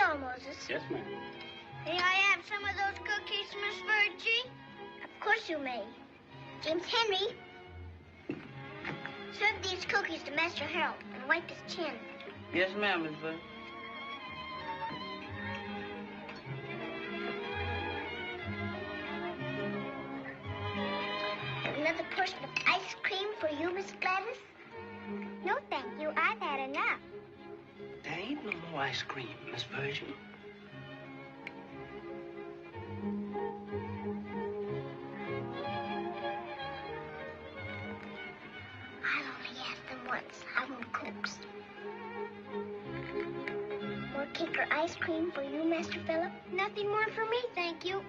Hello, Moses. Yes, ma'am. May I have some of those cookies, Miss Virgie? Of course you may. James Henry, serve these cookies to Master Harold and wipe his chin. Yes, ma'am, Miss Virgie. Another portion of ice cream for you, Miss Gladys? No, thank you. I've had enough. There ain't no more ice cream, Miss Virgie. I'll only ask them once. I won't coax. More cake or ice cream for you, Master Philip? Nothing more for me, thank you.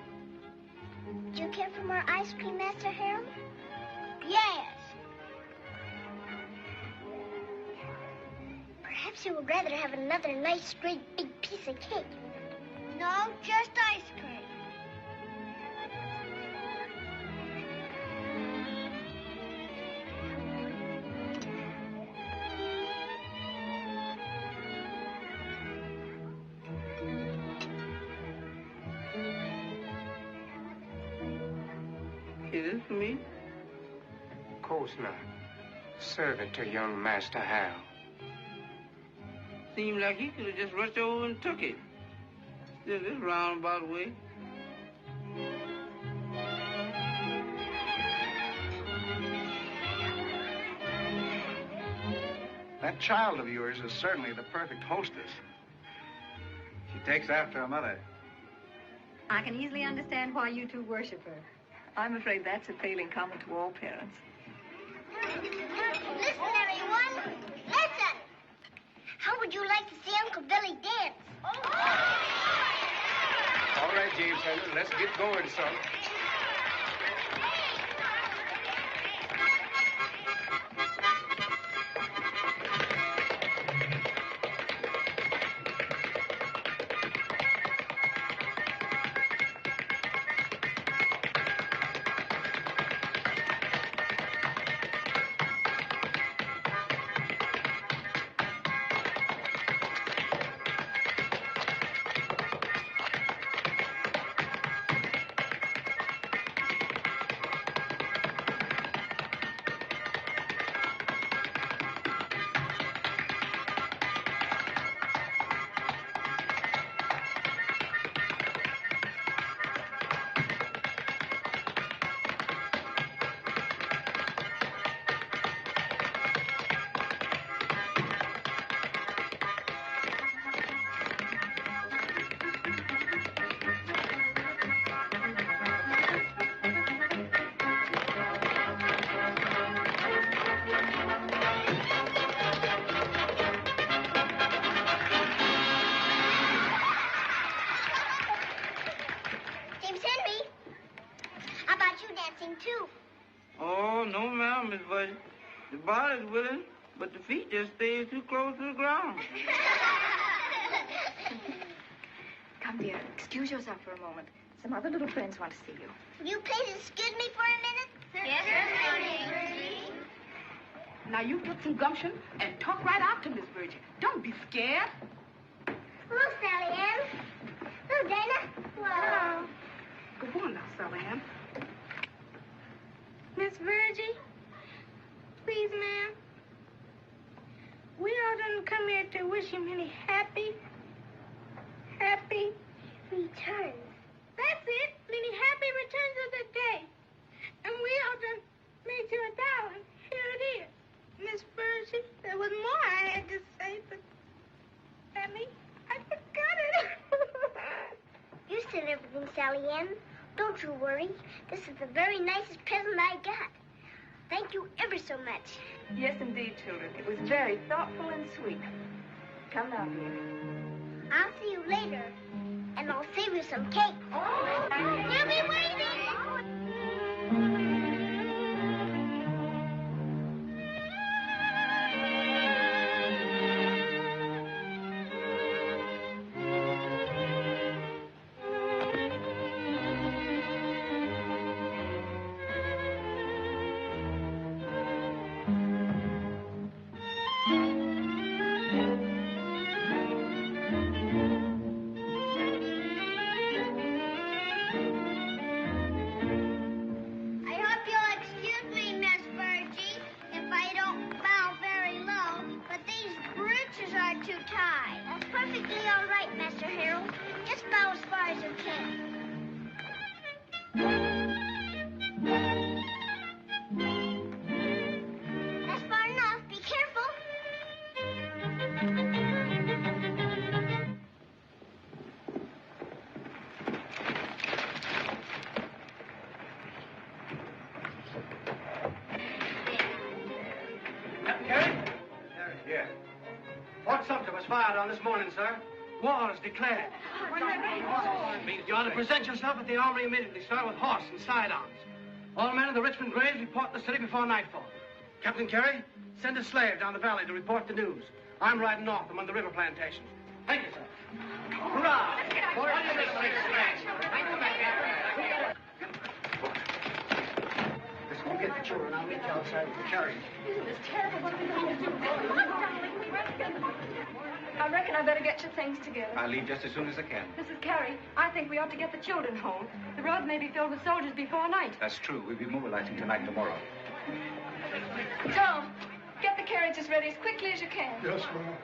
Do you care for more ice cream, Master Harold? Yes. Perhaps you would rather have another nice, great, big piece of cake. No, just ice cream. Is this for me? Of course not. Serve it to young Master Harold. Seemed like he could have just rushed over and took it. Still this roundabout way. That child of yours is certainly the perfect hostess. She takes after her mother. I can easily understand why you two worship her. I'm afraid that's a failing common to all parents. Listen, everyone. Listen. How would you like to see Uncle Billy dance? All right, James Henry, let's get going, son. Oh, no, ma'am, Miss Virgie. The body's willing, but the feet just stay too close to the ground. Come, dear, excuse yourself for a moment. Some other little friends want to see you. Will you please excuse me for a minute? Yes, sir. Now, you get some gumption and talk right out to Miss Virgie. Don't be scared. Hello, Sally Ann. Hello, Dana. Hello. Go on now, Sally Ann. Miss Virgie, please, ma'am. We all done come here to wish you many happy returns. That's it, many happy returns of the day. And we all done made you a dollar. Here it is. Miss Virgie, there was more I had to say, but Sally, I forgot it. You said everything, Sally Ann. Don't you worry. This is the very nicest present I got. Thank you ever so much. Yes, indeed, children. It was very thoughtful and sweet. Come now, dear. I'll see you later, and I'll save you some cake. You'll be waiting. town this morning, sir. War is declared. Means you ought to present yourself at the armory immediately, sir, with horse and sidearms. All men of the Richmond Graves report in the city before nightfall. Captain Carey, send a slave down the valley to report the news. I'm riding north among the river plantations. Thank you, sir. Hurrah! Listen, you get the children. I'll meet you outside with the carriage. Isn't this terrible? What are we going to do? Come on, darling. We run together. I reckon I better get your things together. I'll leave just as soon as I can. Mrs. Carey, I think we ought to get the children home. The road may be filled with soldiers before night. That's true. We'll be mobilizing tonight and tomorrow. Tom, get the carriages ready as quickly as you can. Yes, ma'am.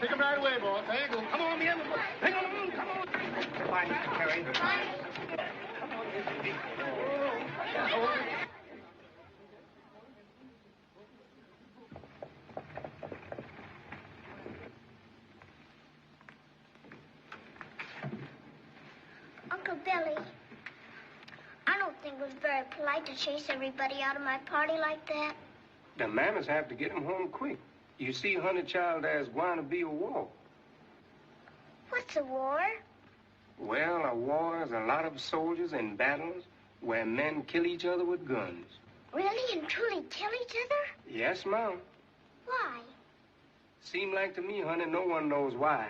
Take them right away, boss. There you go. Come on, men. Hang on, come on. Goodbye, Mr. Carey. Uncle Billy, I don't think it was very polite to chase everybody out of my party like that. The mamas have to get them home quick. You see, honey child, there's going to be a war. What's a war? Well, a war is a lot of soldiers in battles where men kill each other with guns. Really and truly kill each other? Yes, ma'am. Why? Seem like to me, honey, no one knows why.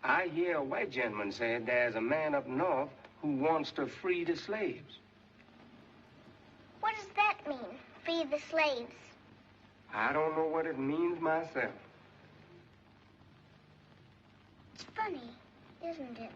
I hear a white gentleman say there's a man up north who wants to free the slaves. What does that mean, free the slaves? I don't know what it means myself. It's funny, isn't it?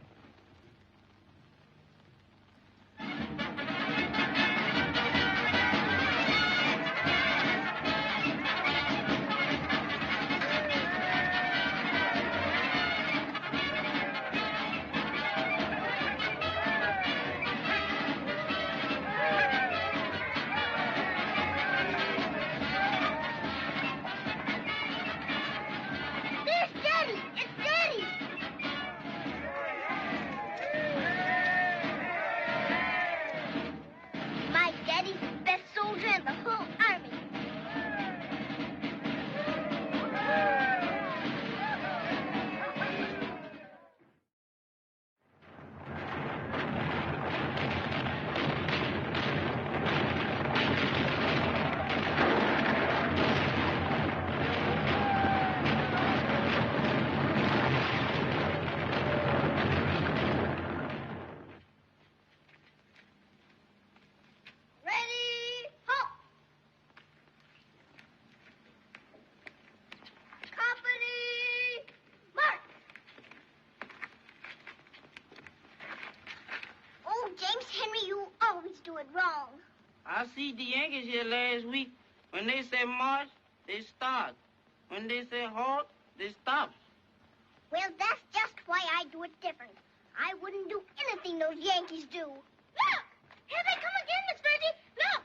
Wrong. I see the Yankees here last week. When they say march, they start. When they say halt, they stop. Well, that's just why I do it different. I wouldn't do anything those Yankees do. Look! Here they come again, Miss Virgie. Look!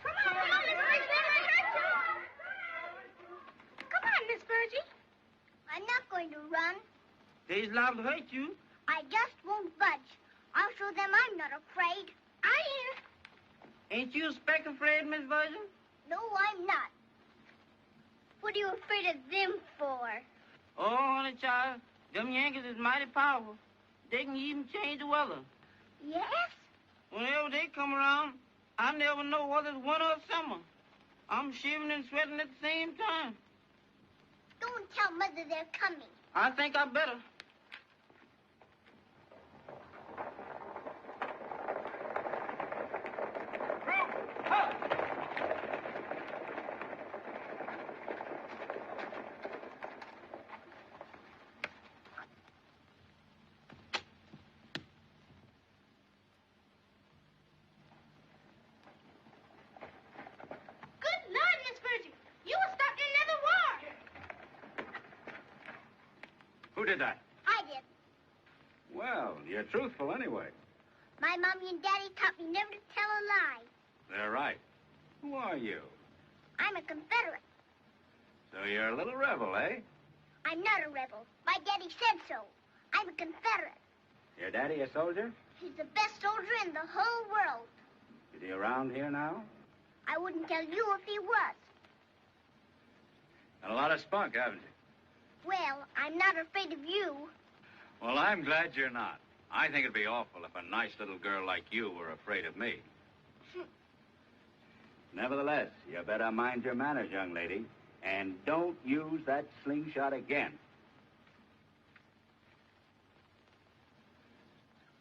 Come on, Miss Virgie. Come on, Miss Virgie. I'm not going to run. They's liable to hurt you. I just won't budge. I'll show them I'm not afraid. I am. Ain't you a speck afraid, Miss Virgin? No, I'm not. What are you afraid of them for? Oh, honey child, them Yankees is mighty powerful. They can even change the weather. Yes? Whenever they come around, I never know whether it's winter or summer. I'm shivering and sweating at the same time. Don't tell Mother they're coming. I think I better. Who did that? I did. Well, you're truthful anyway. My mommy and daddy taught me never to tell a lie. They're right. Who are you? I'm a Confederate. So you're a little rebel, eh? I'm not a rebel. My daddy said so. I'm a Confederate. Your daddy a soldier? He's the best soldier in the whole world. Is he around here now? I wouldn't tell you if he was. Got a lot of spunk, haven't you? Well, I'm not afraid of you. Well, I'm glad you're not. I think it'd be awful if a nice little girl like you were afraid of me. Nevertheless, you better mind your manners, young lady, and don't use that slingshot again.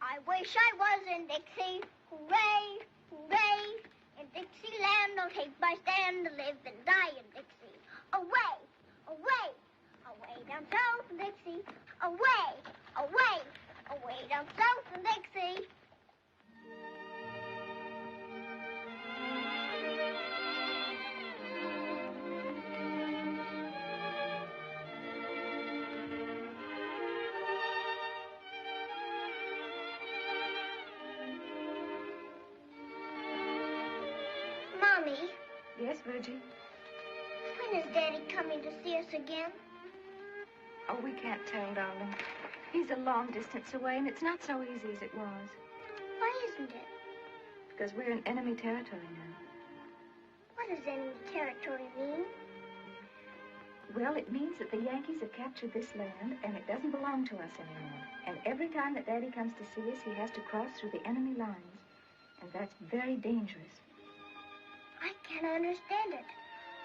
I wish I was in Dixie. Hooray, hooray. In Dixieland, I'll take my stand to live and die in Dixie. Away, away, away down south in Dixie. Away, away, away down south in Dixie. Mommy, Yes, Virgie? when is Daddy coming to see us again? Oh, we can't tell, darling. He's a long distance away, and it's not so easy as it was. Why isn't it? Because we're in enemy territory now. What does enemy territory mean? Well, it means that the Yankees have captured this land, and it doesn't belong to us anymore. And every time that Daddy comes to see us, he has to cross through the enemy lines. And that's very dangerous. I can't understand it.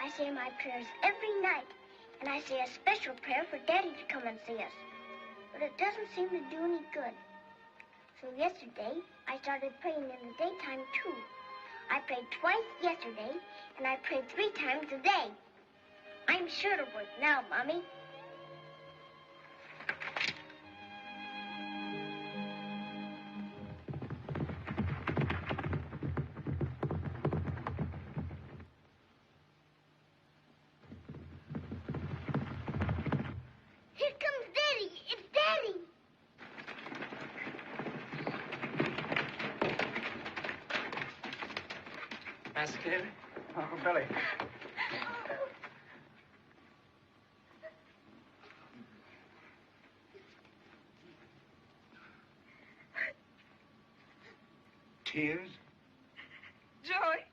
I say my prayers every night, and I say a special prayer for Daddy to come and see us. But it doesn't seem to do any good. So yesterday, I started praying in the daytime, too. I prayed twice yesterday, and I prayed 3 times a day. I'm sure it'll work now, Mommy. Here comes Daddy. It's Daddy. Master Carey? Oh, Billy. Tears? Joy.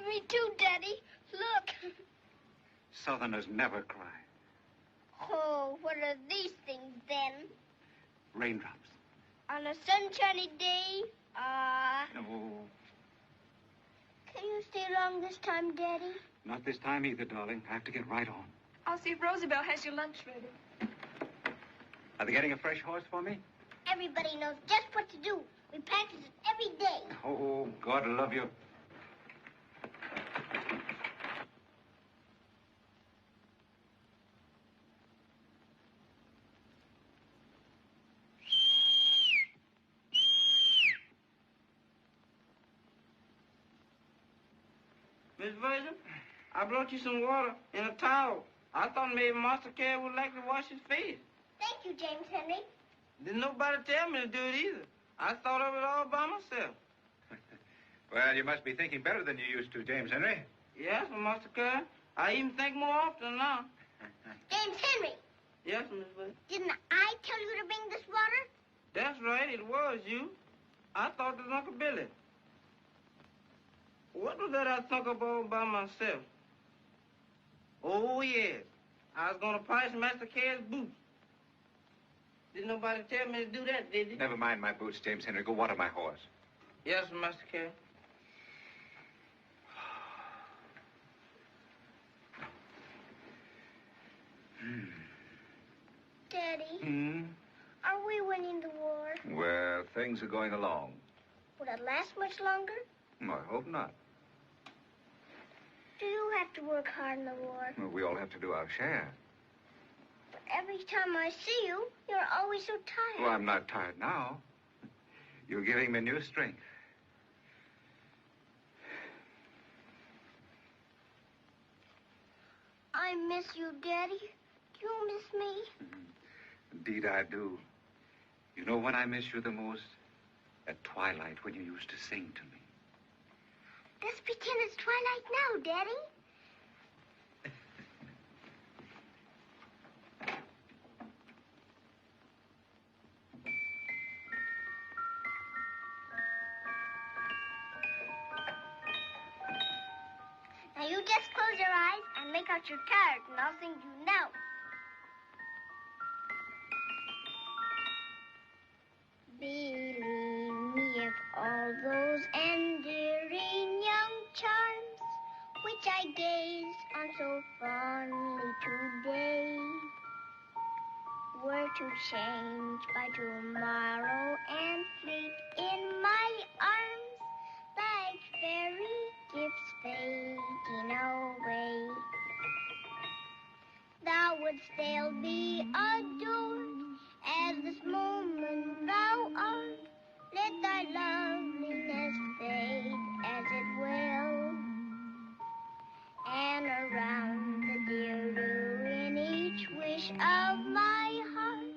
Me too, Daddy. Look. Southerners never cry. Oh, what are these things then? Raindrops. On a sunshiny day? Oh, Can you stay long this time, Daddy? not this time either, darling. I have to get right on. I'll see if Roosevelt has your lunch ready. Are they getting a fresh horse for me? Everybody knows just what to do. We practice it every day. Oh, God love you. Miss Virgin, I brought you some water in a towel. I thought maybe Master Carey would like to wash his face. Thank you, James Henry. Didn't nobody tell me to do it either. I thought of it all by myself. Well, you must be thinking better than you used to, James Henry. Yes, Master Carey. I even think more often now. James Henry, Yes, Miss Virgin. didn't I tell you to bring this water? That's right, it was you. I thought it was Uncle Billy. What was that I thunk up all by myself? Oh, yes. I was going to polish Master Carey's boots. Didn't nobody tell me to do that, did they? Never mind my boots, James Henry. Go water my horse. Yes, Master Carey. Daddy, are we winning the war? Well, things are going along. Will it last much longer? I hope not. Do you have to work hard in the war? Well, we all have to do our share. But every time I see you, you're always so tired. Well, I'm not tired now. You're giving me new strength. I miss you, Daddy. Do you miss me? Indeed, I do. You know when I miss you the most? At twilight when you used to sing to me. Let's pretend it's twilight now, Daddy. Now you just close your eyes and make out your carrot, and I'll sing you now. Believe me, if all those endearing young charms which I gaze on so fondly today were to change by tomorrow and fleet in my arms like fairy gifts fading away, thou wouldst still be adored as this moment thou art. Let thy loveliness fade as it will, and around the dear ruin each wish of my heart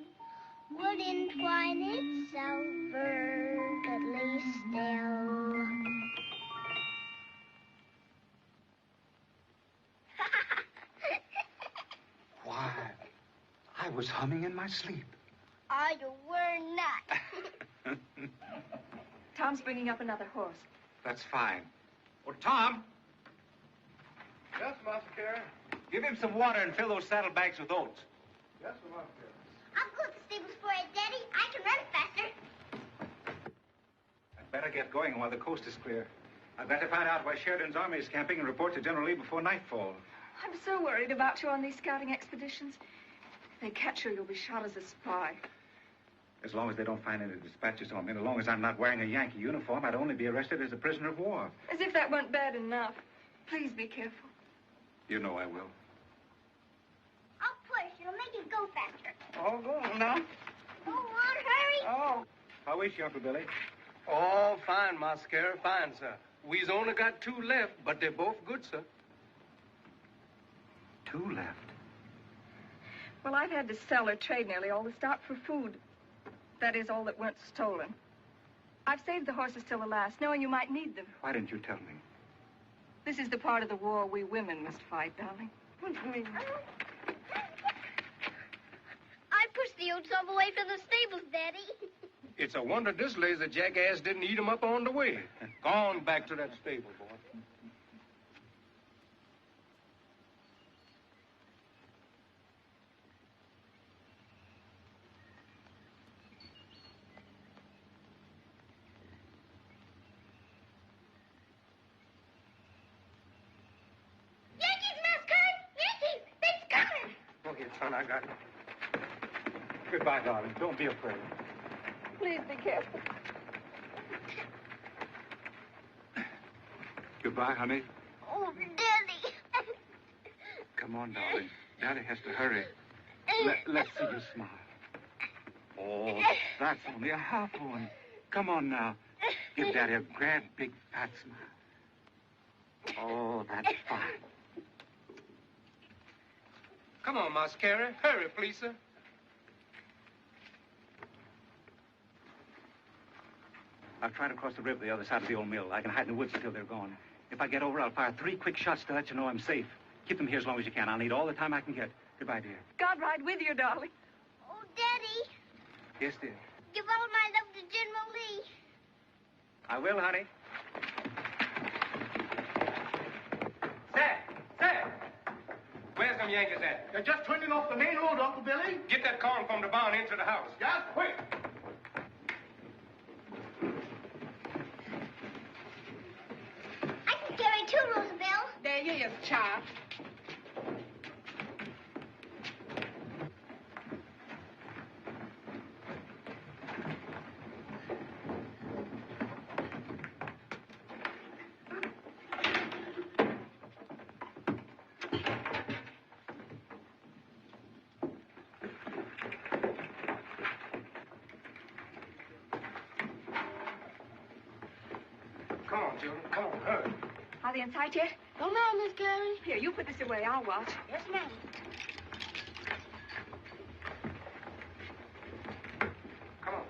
would entwine itself verdantly still. Why, I was humming in my sleep. You were not. Tom's bringing up another horse. That's fine. Oh, Tom, Yes, Master Carey. give him some water and fill those saddlebags with oats. Yes, Master Carey. I'll go to the stables for it, Daddy. I can run faster. I'd better get going while the coast is clear. I've got to find out why Sheridan's army is camping and report to General Lee before nightfall. I'm so worried about you on these scouting expeditions. If they catch you, you'll be shot as a spy. As long as they don't find any dispatches on me, and as long as I'm not wearing a Yankee uniform, I'd only be arrested as a prisoner of war. As if that weren't bad enough. Please be careful. You know I will. I'll push. It'll make it go faster. Oh, go on now. Go on, hurry. Oh. How is she, Uncle Billy? Oh, fine, Master Carey, fine, sir. We's only got 2 left, but they're both good, sir. 2 left. Well, I've had to sell or trade nearly all the stock for food. That is, all that weren't stolen. I've saved the horses till the last, knowing you might need them. Why didn't you tell me? This is the part of the war we women must fight, darling. I pushed the oats all the way to the stables, Daddy. It's a wonder this lazy jackass didn't eat 'em up on the way. Gone back to that stable, boy. Yankees, Master! Yankees! They're coming! Okay, son, I got it. Goodbye, darling. Don't be afraid. Please be careful. Goodbye, honey. Oh, Daddy. Come on, darling. Daddy has to hurry. Let's see you smile. Oh, that's only a half one. Come on now. Give Daddy a grand, big, fat smile. Oh, that's fine. Come on, Master Carey. Hurry, please, sir. I'll try to cross the river the other side of the old mill. I can hide in the woods until they're gone. If I get over, I'll fire 3 quick shots to let you know I'm safe. Keep them here as long as you can. I'll need all the time I can get. Goodbye, dear. God ride with you, darling. Oh, Daddy. Yes, dear. Give all my love to General Lee. I will, honey. Say! Where's them Yankees at? They're just turning off the main road, Uncle Billy. Get that corn from the barn into the house. Yes, quick. I can carry 2, Roosevelt. There you is, child. Come on, children. Come on, hurry. Are they inside yet? Don't know, Miss Carey. Here, you put this away. I'll watch. Yes, ma'am. Come on.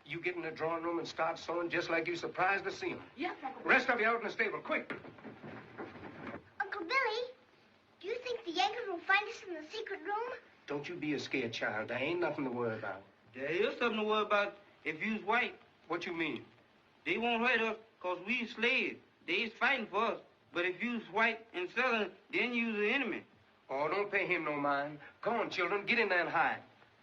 You get in the drawing room and start sewing just like you surprised to see him. Yes, Uncle Rest of you out in the stable, quick. Uncle Billy, do you think the Yankees will find us in the secret room? Don't you be a scared child. There ain't nothing to worry about. There is something to worry about if you's white. What you mean? They won't hurt us because we slaves. They is fighting for us. But if you's white and southern, then you's the enemy. Oh, don't pay him no mind. Go on, children. Get in there and hide.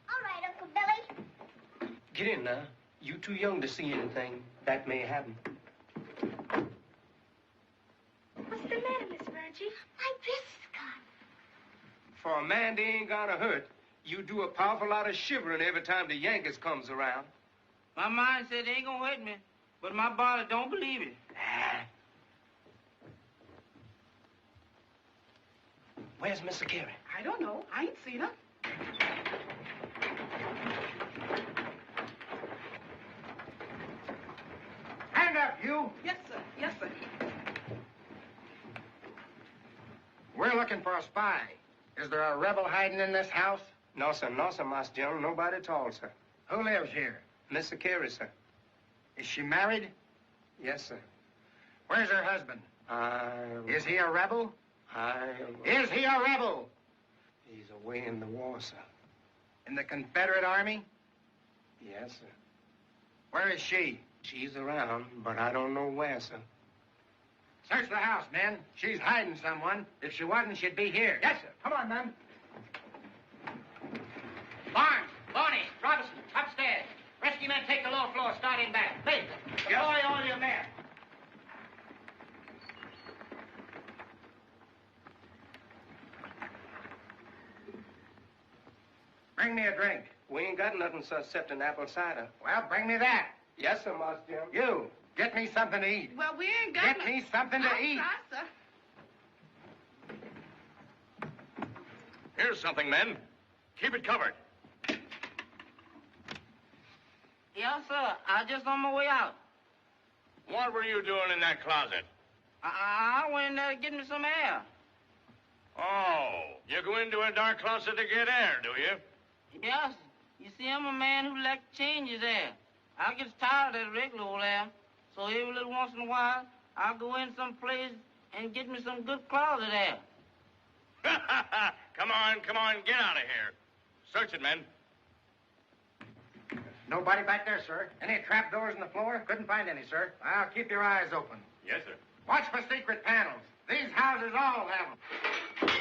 All right, Uncle Billy. Get in now. You too young to see anything. That may happen. What's the matter, Miss Virgie? My dress is gone. For a man they ain't gonna hurt, you do a powerful lot of shivering every time the Yankees comes around. My mind said they ain't gonna hurt me, but my body don't believe it. Where's Mr. Carey? I don't know. I ain't seen her. Hand up, you. Yes, sir. Yes, sir. We're looking for a spy. Is there a rebel hiding in this house? No, sir, Master General. Nobody at all, sir. Who lives here? Mr. Carey, sir. Is she married? Yes, sir. Where's her husband? Is he a rebel? Is he a rebel? He's away in the war, sir. In the Confederate Army? Yes, sir. Where is she? She's around, but I don't know where, sir. Search the house, men. She's hiding someone. If she wasn't, she'd be here. Yes, sir. Come on, men. Barnes, Bonnie, Robinson, upstairs. Rescue men take the lower floor, starting back. Hey, deploy all your men. Bring me a drink. We ain't got nothing, sir, except an apple cider. Well, bring me that. Yes, sir, Master General. You, get me something to eat. Well, we ain't got Get me something to eat. Sir. Here's something, men. Keep it covered. Yes, sir. I just on my way out. What were you doing in that closet? I went in there to get me some air. Oh, you go into a dark closet to get air, do you? Yes. You see, I'm a man who likes to change his air. I get tired of that regular old air. So every little once in a while, I'll go in some place and get me some good closet air. Come on, get out of here. Search it, men. Nobody back there, sir. Any trap doors in the floor? Couldn't find any, sir. Well, keep your eyes open. Yes, sir. Watch for secret panels. These houses all have them.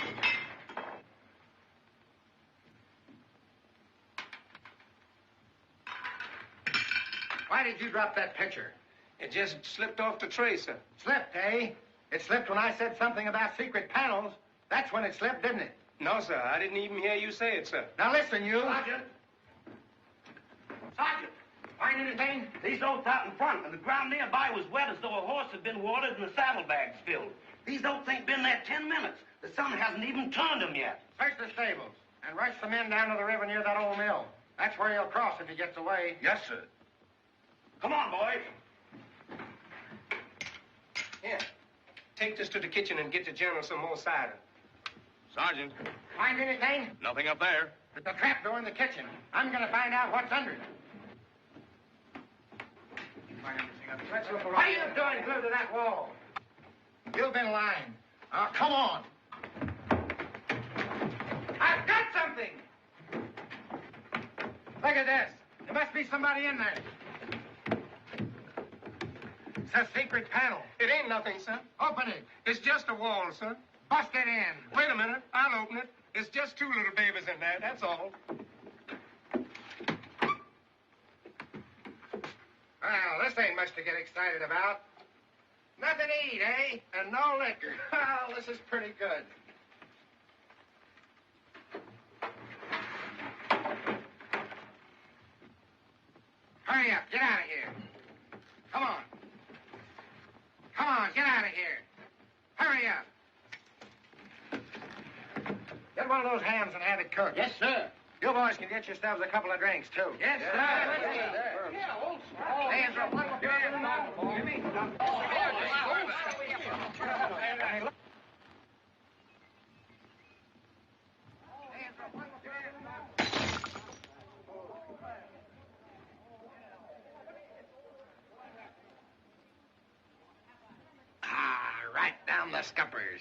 Why did you drop that picture? It just slipped off the tray, sir. Slipped, eh? It slipped when I said something about secret panels. That's when it slipped, didn't it? No, sir. I didn't even hear you say it, sir. Now listen, you. Sergeant! Sergeant! Find anything? These oats out in front, and the ground nearby was wet as though a horse had been watered and the saddlebags filled. These oats ain't been there 10 minutes. The sun hasn't even turned them yet. Search the stables and rush the men down to the river near that old mill. That's where he'll cross if he gets away. Yes, sir. Come on, boys. Here. Take this to the kitchen and get the general some more cider. Sergeant, Find anything? nothing up there. The trapdoor in the kitchen. I'm going to find out what's under it. What are you doing glued to that wall? You've been lying. Oh, come on. I've got something. Look at this. There must be somebody in there. It's a secret panel. It ain't nothing, sir. Open it. It's just a wall, sir. Bust it in. Wait a minute. I'll open it. It's just two little babies in there, that's all. Well, this ain't much to get excited about. Nothing to eat, eh? And no liquor. Well, this is pretty good. Hurry up. Get out of here. Come on. Come on, get out of here. Hurry up. Get one of those hams and have it cooked. Yes, sir. You boys can get yourselves a couple of drinks, too. Yes, sir. Hands are one scuppers.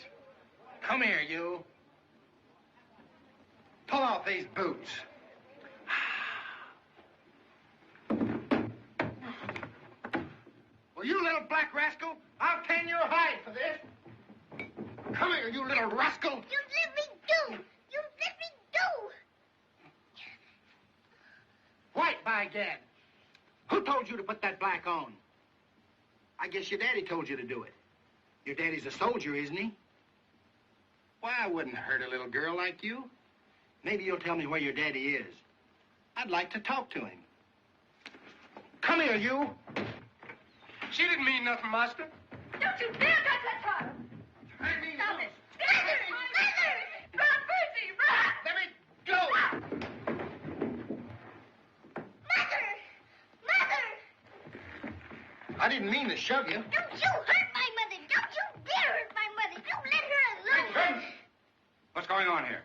Come here, you. Pull off these boots. Well, you little black rascal, I'll tan your hide for this. Come here, you little rascal. You let me do. You let me do. White, by gad. Who told you to put that black on? I guess your daddy told you to do it. Your daddy's a soldier, isn't he? Why, I wouldn't hurt a little girl like you. Maybe you'll tell me where your daddy is. I'd like to talk to him. Come here, you. She didn't mean nothing, master. Don't you dare touch that child! I mean, Stop it! Mother! Let me go. Mother! I didn't mean to shove you. Don't you hurt my mother! Don't you dare hurt my mother! You let her alone! What's going on here?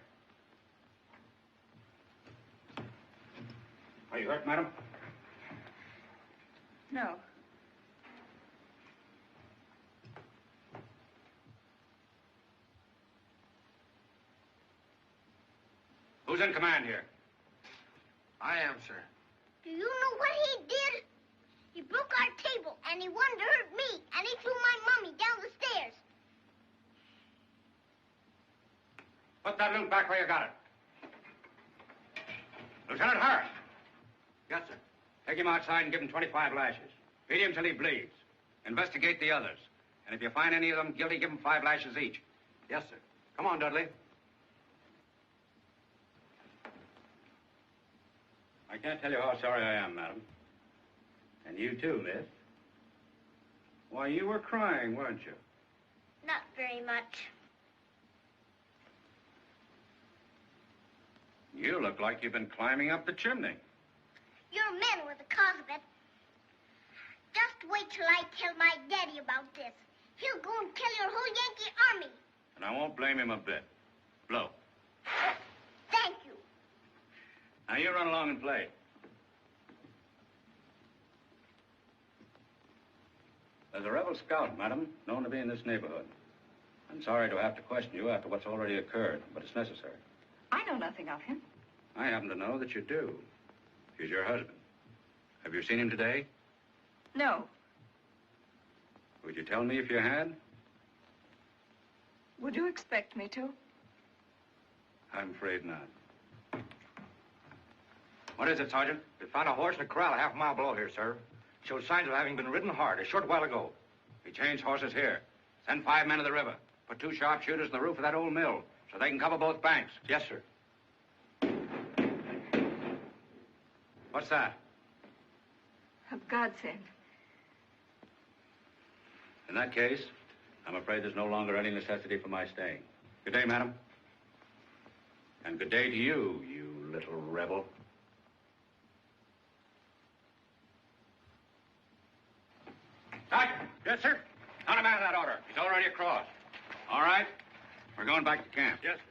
Are you hurt, madam? No. Who's in command here? I am, sir. Do you know what he did? He broke our table, and he wanted to hurt me, and he threw my mommy down the stairs. Put that loot back where you got it. Lieutenant Hart. Yes, sir. Take him outside and give him 25 lashes. Beat him till he bleeds. Investigate the others. And if you find any of them guilty, give them 5 lashes each. Yes, sir. Come on, Dudley. I can't tell you how sorry I am, madam. And you too, miss. Why, you were crying, weren't you? Not very much. You look like you've been climbing up the chimney. Your men were the cause of it. Just wait till I tell my daddy about this. He'll go and kill your whole Yankee army. And I won't blame him a bit. Blow. Thank you. Now you run along and play. There's a rebel scout, madam, known to be in this neighborhood. I'm sorry to have to question you after what's already occurred, but it's necessary. I know nothing of him. I happen to know that you do. He's your husband. Have you seen him today? No. Would you tell me if you had? Would you expect me to? I'm afraid not. What is it, Sergeant? We found a horse in a corral a half mile below here, sir. Showed signs of having been ridden hard a short while ago. We changed horses here. Send 5 men to the river. Put 2 sharpshooters in the roof of that old mill so they can cover both banks. Yes, sir. What's that? A godsend. In that case, I'm afraid there's no longer any necessity for my staying. Good day, madam. And good day to you, you little rebel. Sergeant! Yes, sir? Countermand that order. He's already across. All right. We're going back to camp. Yes, sir.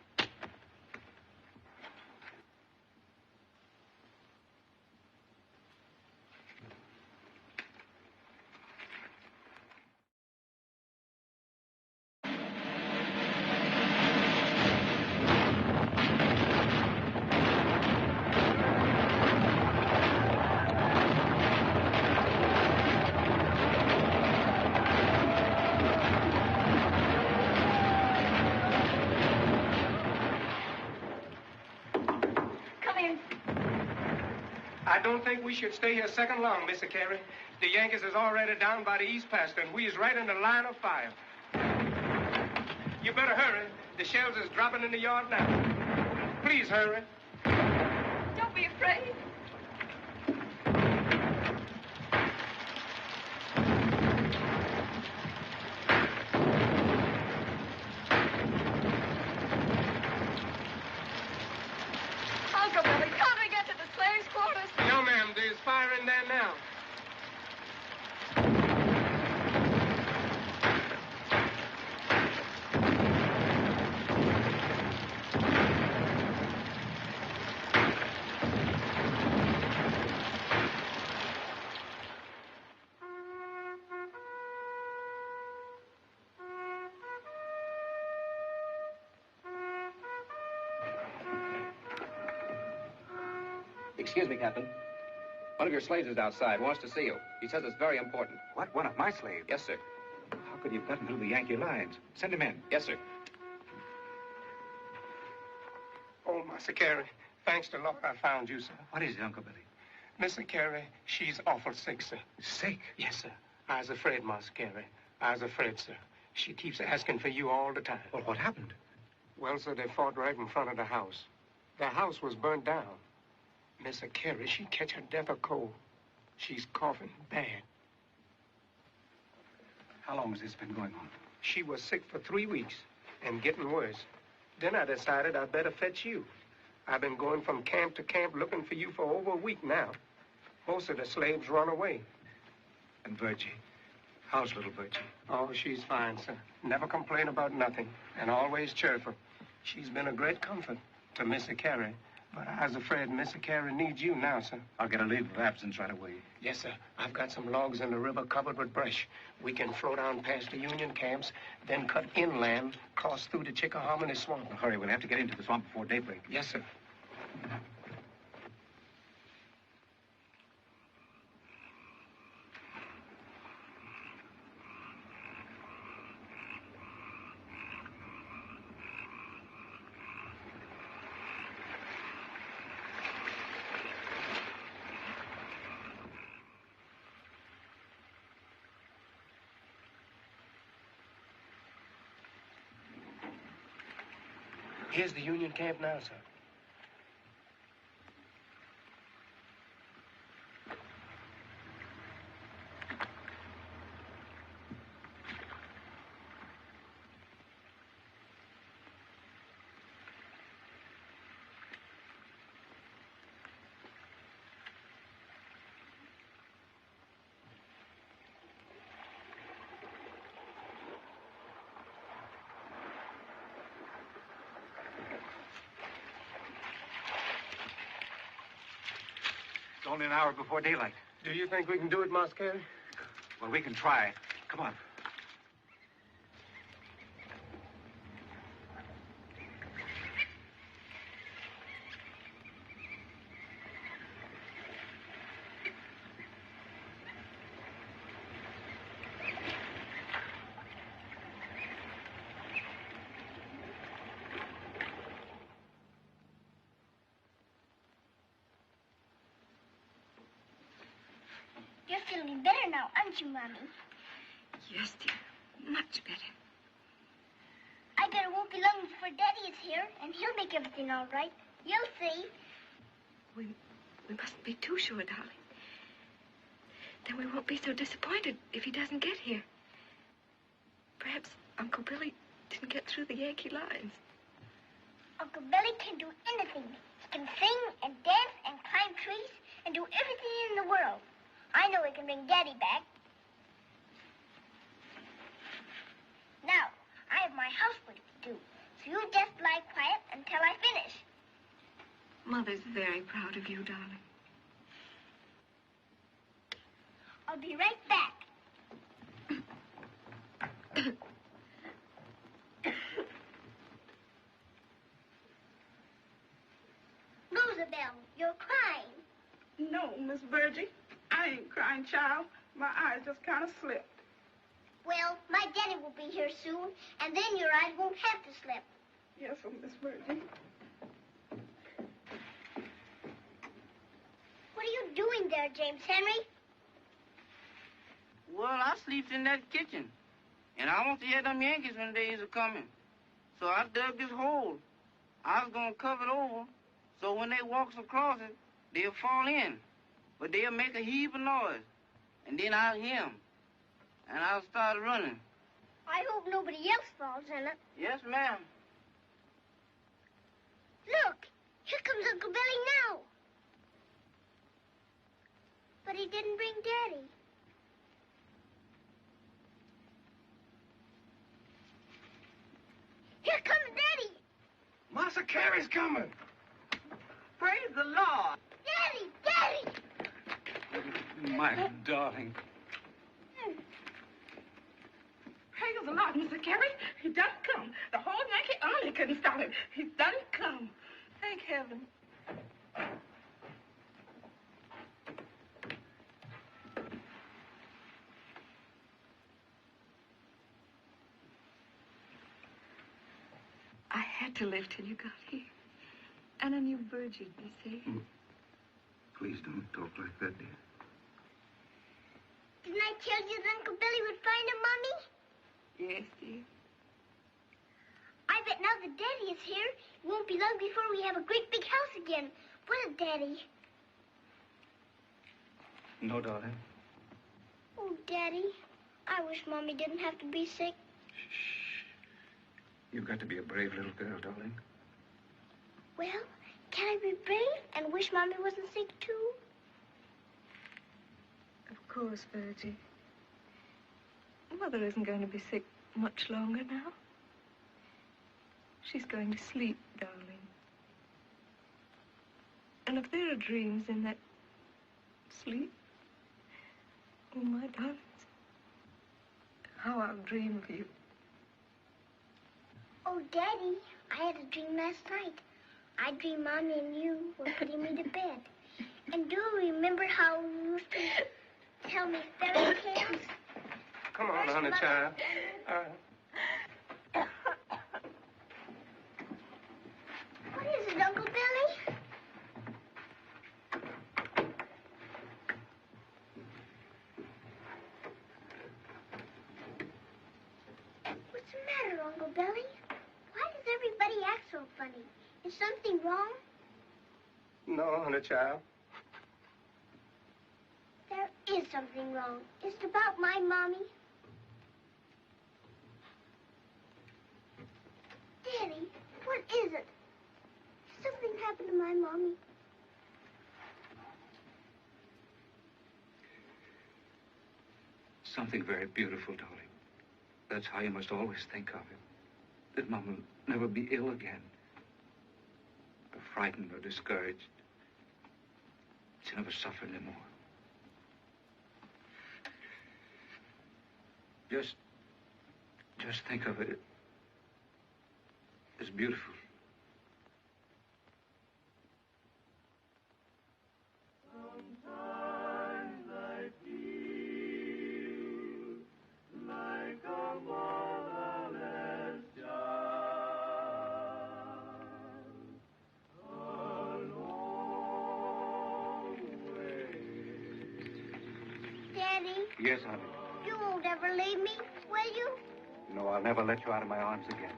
I don't think we should stay here second long, Mr. Carey. The Yankees is already down by the east pasture, and we is right in the line of fire. You better hurry. The shells is dropping in the yard now. Please hurry. Don't be afraid. Uncle Willie, can't we get to the slaves' quarters? No, ma'am. There's fire in there now. Excuse me, Captain. One of your slaves is outside, wants to see you. He says it's very important. What? One of my slaves? Yes, sir. How could he have gotten through the Yankee lines? Send him in. Yes, sir. Oh, Master Carey, thanks to Lord I found you, sir. What is it, Uncle Billy? Mr. Carey, she's awful sick, sir. Sick? Yes, sir. I was afraid, Master Carey. I was afraid, sir. She keeps asking for you all the time. Well, what happened? Well, sir, they fought right in front of the house. The house was burnt down. Mr. Carey, she catch her death of cold. She's coughing bad. How long has this been going on? She was sick for 3 weeks and getting worse. Then I decided I'd better fetch you. I've been going from camp to camp looking for you for over a week now. Most of the slaves run away. And Virgie? How's little Virgie? Oh, she's fine, sir. Never complain about nothing, and always cheerful. She's been a great comfort to Mr. Carey, but I was afraid Mr. Carey needs you now, sir. I'll get a leave of absence right away. Yes, sir. I've got some logs in the river covered with brush. We can flow down past the Union camps, then cut inland, cross through the Chickahominy Swamp. Well, hurry, we'll have to get into the swamp before daybreak. Yes, sir. Here's the Union camp now, sir. It's only an hour before daylight. Do you think we can do it, Master Carey? Well, we can try. Come on. You're feeling better now, aren't you, Mommy? Yes, dear. Much better. I bet it won't be long before Daddy is here, and he'll make everything all right. You'll see. We mustn't be too sure, darling. Then we won't be so disappointed if he doesn't get here. Perhaps Uncle Billy didn't get through the Yankee lines. Uncle Billy can do anything. He can sing and dance and climb trees and do everything in the world. I know he can bring Daddy back. Now, I have my housework to do, so you just lie quiet until I finish. Mother's very proud of you, darling. I'll be right back. Roosevelt, you're crying. No, Miss Virgie. I ain't crying, child. My eyes just kind of slipped. Well, my Daddy will be here soon, and then your eyes won't have to slip. Yes, Miss Virgie. What are you doing there, James Henry? Well, I sleeps in that kitchen. And I want to hear them Yankees when days are coming. So I dug this hole. I was going to cover it over, so when they walks across it, they'll fall in. But they'll make a heap of noise. And then I'll hear them. And I'll start running. I hope nobody else falls in it. Yes, ma'am. Look, here comes Uncle Billy now. But he didn't bring Daddy. Here comes Daddy. Master Carey's coming. Praise the Lord. Daddy, Daddy. My darling. Praise the Lord, Mr. Carey. He done come. The whole Yankee army couldn't stop him. He done come. Thank heaven. had to live till you got here. And I knew Virgie'd be safe. Please don't talk like that, dear. Didn't I tell you that Uncle Billy would find him, Mommy? Yes, dear. I bet now that Daddy is here, it won't be long before we have a great big house again. Will it, Daddy? No, darling. Oh, Daddy, I wish Mommy didn't have to be sick. You've got to be a brave little girl, darling. Well, can I be brave and wish Mommy wasn't sick, too? Of course, Virgie. Mother isn't going to be sick much longer now. She's going to sleep, darling. And if there are dreams in that sleep, oh, my darlings, how I'll dream of you. Oh, Daddy, I had a dream last night. I dreamed Mommy and you were putting me to bed. And do you remember how you used to tell me fairy tales? Come on, honey, child. What is it, Uncle Billy? What's the matter, Uncle Billy? Why does everybody act so funny? Is something wrong? No, honey, child. There is something wrong. Is it about my Mommy? Daddy, what is it? Something happened to my Mommy. Something very beautiful, darling. That's how you must always think of it. That Mom will never be ill again. Or frightened or discouraged. She'll never suffer anymore. Just think of it as beautiful. Sometimes I feel like a motherless child. A long way. Daddy, Yes, honey. you won't ever leave me, will you? No, I'll never let you out of my arms again.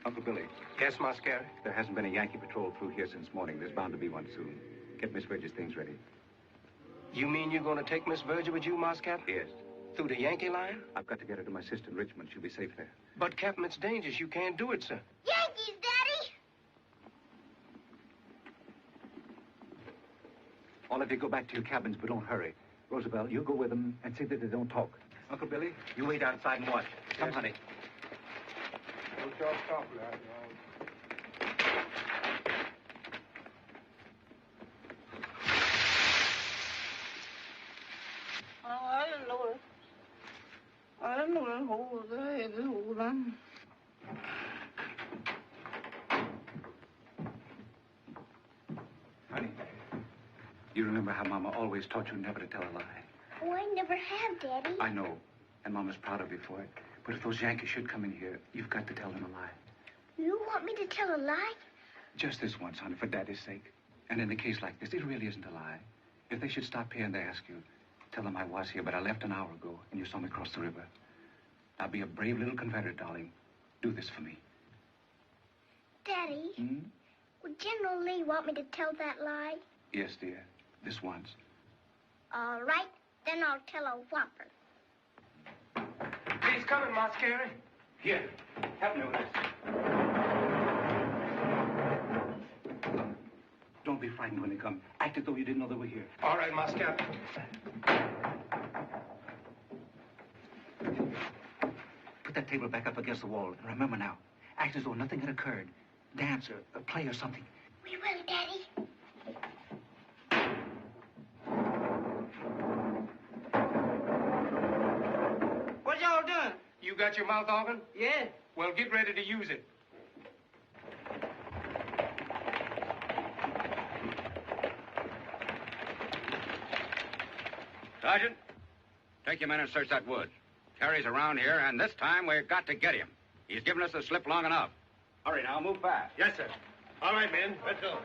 Uncle Billy. Yes, Mas Carey? There hasn't been a Yankee patrol through here since morning. There's bound to be one soon. Get Miss Virgie's things ready. You mean you're going to take Miss Virgie with you, Mas Captain? Yes. Through the Yankee line? I've got to get her to my sister in Richmond. She'll be safe there. But, Captain, it's dangerous. You can't do it, sir. Yankees, Daddy! All of you go back to your cabins, but don't hurry. Roosevelt, you go with them and see that they don't talk. Uncle Billy, you wait outside and watch. Come, honey. Don't talk softly, Oh, I didn't know it. I didn't know that hole was there. This hole done. Honey, you remember how Mama always taught you never to tell a lie? Oh, I never have, Daddy. I know, and Mama's proud of you for it. But if those Yankees should come in here, you've got to tell them a lie. You want me to tell a lie? Just this once, honey, for Daddy's sake. And in a case like this, it really isn't a lie. If they should stop here and they ask you, tell them I was here, but I left an hour ago, and you saw me cross the river. Now, be a brave little Confederate, darling. Do this for me. Daddy, would General Lee want me to tell that lie? Yes, dear. This once. All right, then I'll tell a whopper. He's coming, Mas Carey. Here, help me with this. Don't be frightened when they come. Act as though you didn't know they were here. All right, Mas Captain. Put that table back up against the wall. And remember now, act as though nothing had occurred. Dance or play or something. We will, Daddy. What y'all doing? You got your mouth organ? Yeah. Well, get ready to use it. Sergeant, take your men and search that wood. Carrie's around here, and this time we've got to get him. He's given us the slip long enough. Hurry now, move fast. Yes, sir. All right, men. Let's go.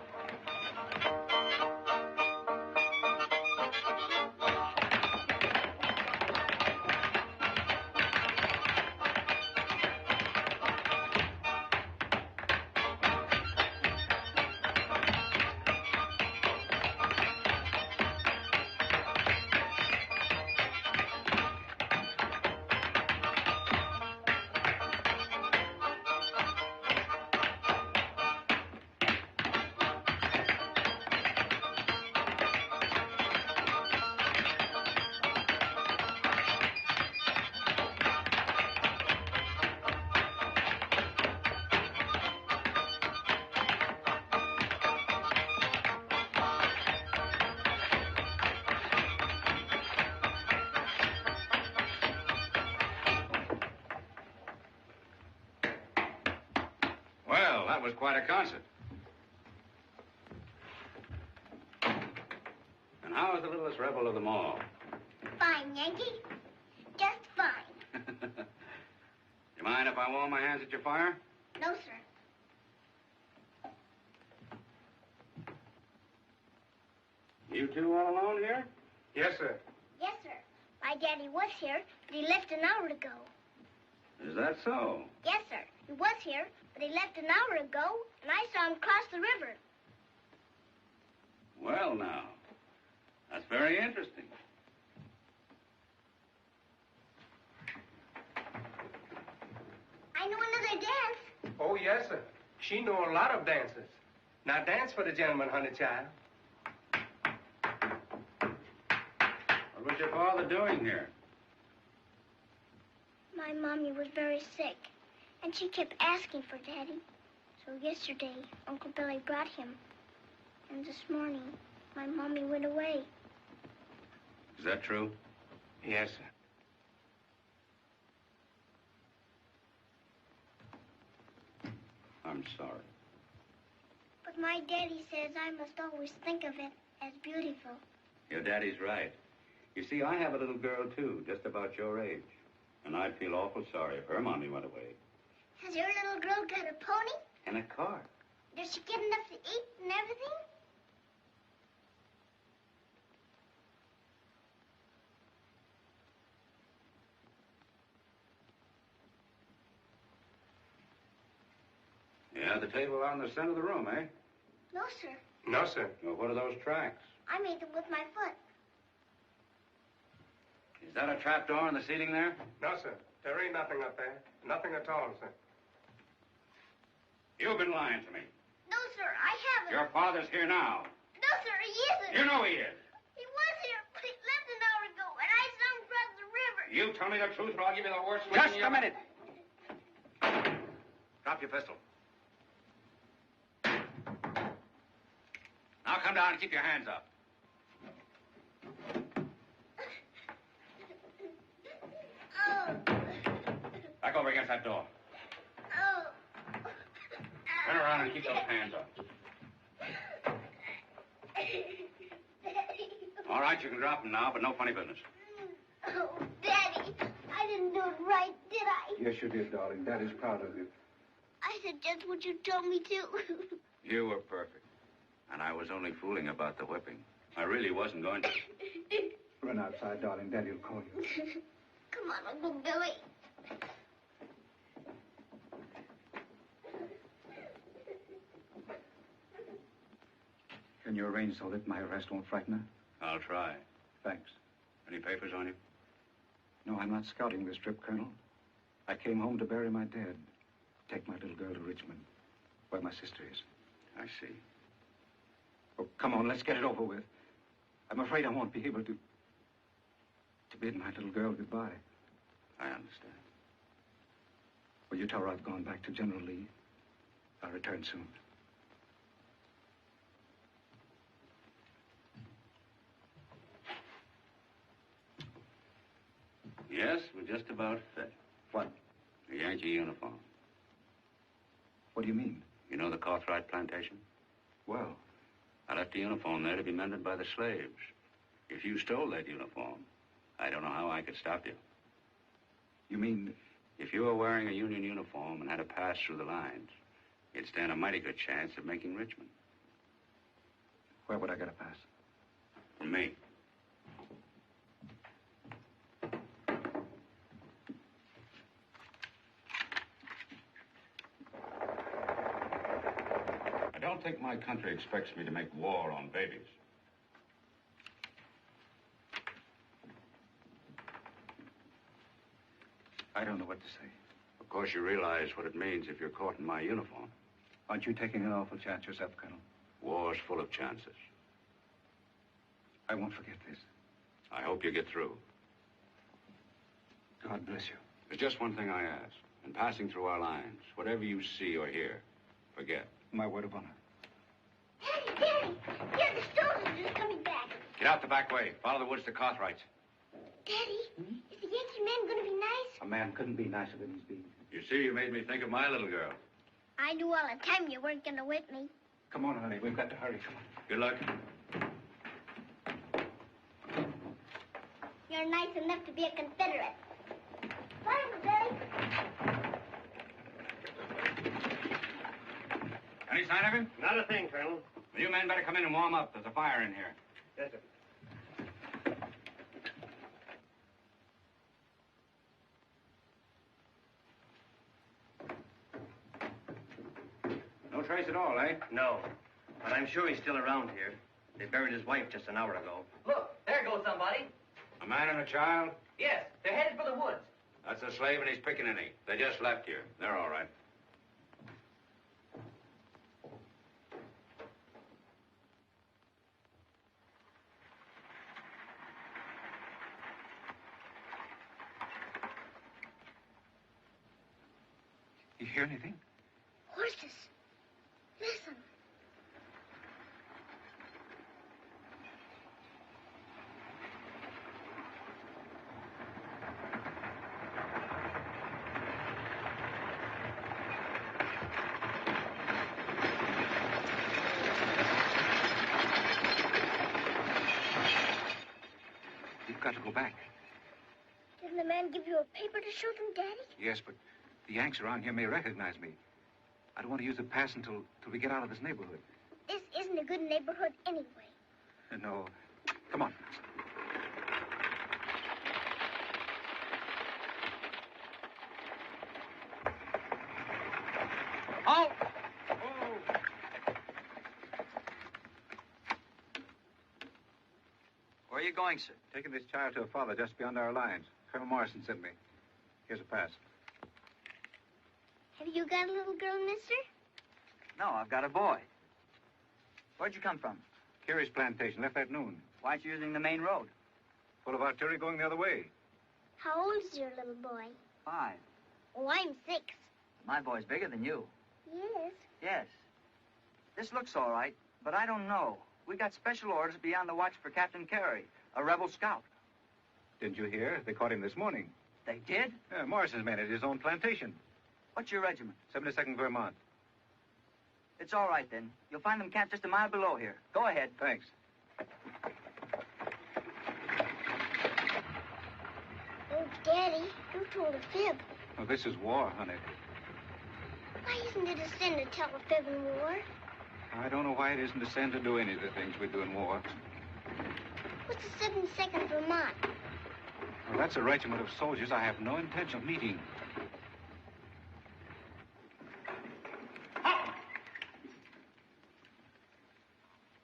Well, that was quite a concert. And how is the littlest rebel of them all? Fine, Yankee. Just fine. You mind if I warm my hands at your fire? No, sir. You two all alone here? Yes, sir. Yes, sir. My daddy was here, but he left an hour ago. Is that so? Yes, sir. He was here, but he left an hour ago, and I saw him cross the river. Well, now, that's very interesting. I know another dance. Oh, yes, sir. She know a lot of dances. Now dance for the gentleman, honey child. What was your father doing here? My mommy was very sick, and she kept asking for Daddy. So yesterday, Uncle Billy brought him. And this morning, my mommy went away. Is that true? Yes, sir. I'm sorry. But my daddy says I must always think of it as beautiful. Your daddy's right. You see, I have a little girl, too, just about your age. And I'd feel awful sorry if her mommy went away. Has your little girl got a pony? In a car. Does she get enough to eat and everything? Yeah, the table out in the center of the room, eh? No, sir. No, sir. Well, what are those tracks? I made them with my foot. Is that a trap door in the ceiling there? No, sir. There ain't nothing up there. Nothing at all, sir. You've been lying to me. No, sir, I haven't. Your father's here now. No, sir, he isn't. You know he is. He was here, but he left an hour ago, and I saw him cross the river. You tell me the truth, or I'll give you the worst. Just a minute. Drop your pistol. Now come down and keep your hands up. Oh. Back over against that door. Oh. Turn around and keep those hands up. All right, you can drop them now, but no funny business. Oh, Daddy, I didn't do it right, did I? Yes, you did, darling. Daddy's proud of you. I said just what you told me to. You were perfect. And I was only fooling about the whipping. I really wasn't going to. Run outside, darling. Daddy will call you. Come on, Uncle Billy. Can you arrange so that my arrest won't frighten her? I'll try. Thanks. Any papers on you? No, I'm not scouting this trip, Colonel. I came home to bury my dad. Take my little girl to Richmond, where my sister is. I see. Oh, come on, let's get it over with. I'm afraid I won't be able to bid my little girl goodbye. I understand. Will you tell her I've gone back to General Lee? I'll return soon. Yes, we're just about fit. What? A Yankee uniform. What do you mean? You know the Cartwright plantation? Well, I left the uniform there to be mended by the slaves. If you stole that uniform, I don't know how I could stop you. you mean If you were wearing a Union uniform and had to pass through the lines, you'd stand a mighty good chance of making Richmond. Where would I get a pass? From me. I don't think my country expects me to make war on babies. I don't know what to say. Of course, you realize what it means if you're caught in my uniform. Aren't you taking an awful chance yourself, Colonel? War's full of chances. I won't forget this. I hope you get through. God bless you. There's just one thing I ask. In passing through our lines, whatever you see or hear, forget. My word of honor. Daddy, Daddy! Yeah, the soldiers are coming back. Get out the back way. Follow the woods to Cartwright's. Daddy, is the Yankee man going to be nice? A man couldn't be nicer than he's been. You see, you made me think of my little girl. I knew all the time you weren't going to whip me. Come on, honey. We've got to hurry. Come on. Good luck. You're nice enough to be a Confederate. Bye, Daddy. Any sign of him? Not a thing, Colonel. Well, you men better come in and warm up. There's a fire in here. Yes, sir. No trace at all, eh? No. But I'm sure he's still around here. They buried his wife just an hour ago. Look, there goes somebody. A man and a child? Yes, they're headed for the woods. That's a slave and his pickaninny. They just left here. They're all right. You hear anything? Horses. Listen. You've got to go back. Didn't the man give you a paper to show them, Daddy? Yes, but the Yanks around here may recognize me. I don't want to use the pass until we get out of this neighborhood. This isn't a good neighborhood anyway. No. Come on. Halt! Where are you going, sir? Taking this child to her father just beyond our lines. Colonel Morrison sent me. Here's a pass. Have you got a little girl, mister? No, I've got a boy. Where'd you come from? Carey's plantation, left at noon. Why aren't you using the main road? Full of artillery going the other way. How old is your little boy? 5. Oh, I'm 6. My boy's bigger than you. Yes. Yes. This looks all right, but I don't know. We got special orders to be on the watch for Captain Carey, a rebel scout. Didn't you hear? They caught him this morning. They did? Yeah, Morrison's men at his own plantation. What's your regiment? 72nd Vermont. It's all right, then. You'll find them camped just a mile below here. Go ahead. Thanks. Oh, Daddy, you told a fib. Oh, this is war, honey. Why isn't it a sin to tell a fib in war? I don't know why it isn't a sin to do any of the things we do in war. What's the 72nd Vermont? Well, that's a regiment of soldiers I have no intention of meeting.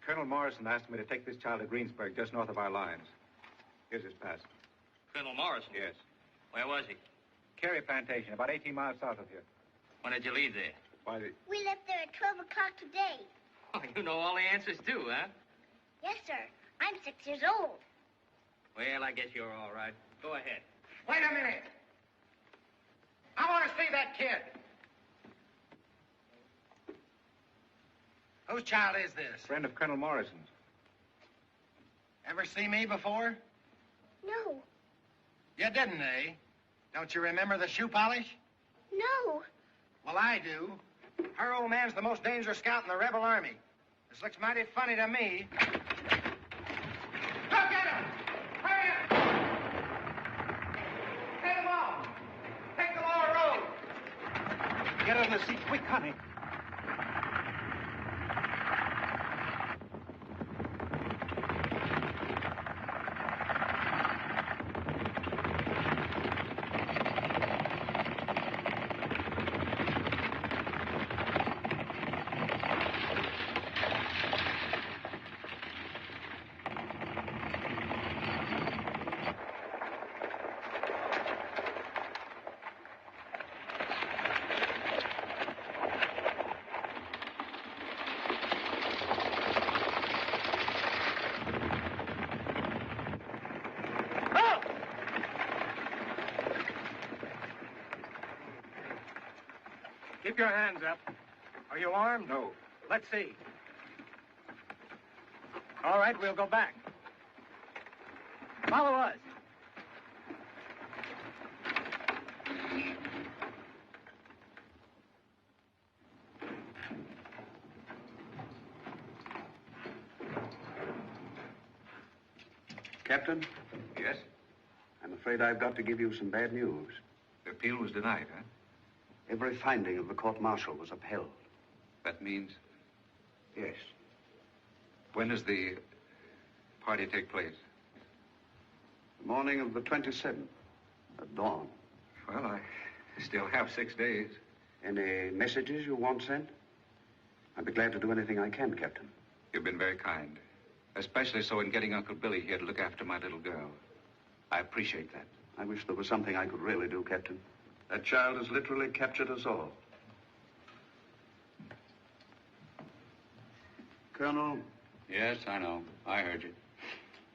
Colonel Morrison asked me to take this child to Greensburg, just north of our lines. Here's his pass. Colonel Morrison? Yes. Where was he? Carey Plantation, about 18 miles south of here. When did you leave there? Why, We left there at 12 o'clock today. Oh, you know all the answers, too, huh? Yes, sir. I'm 6 years old. Well, I guess you're all right. Go ahead. Wait a minute. I want to see that kid. Whose child is this? Friend of Colonel Morrison's. Ever see me before? No. You didn't, eh? Don't you remember the shoe polish? No. Well, I do. Her old man's the most dangerous scout in the rebel army. This looks mighty funny to me. Look at him! Hurry up! Take them all! Take the law Get on the seat quick, honey. Keep your hands up. Are you armed? No. Let's see. All right, we'll go back. Follow us. Captain? Yes? I'm afraid I've got to give you some bad news. The appeal was denied, huh? Every finding of the court-martial was upheld. That means... Yes. When does the party take place? The morning of the 27th, at dawn. Well, I still have 6 days. Any messages you want sent? I'd be glad to do anything I can, Captain. You've been very kind. Especially so in getting Uncle Billy here to look after my little girl. I appreciate that. I wish there was something I could really do, Captain. That child has literally captured us all. Colonel? Yes, I know. I heard you.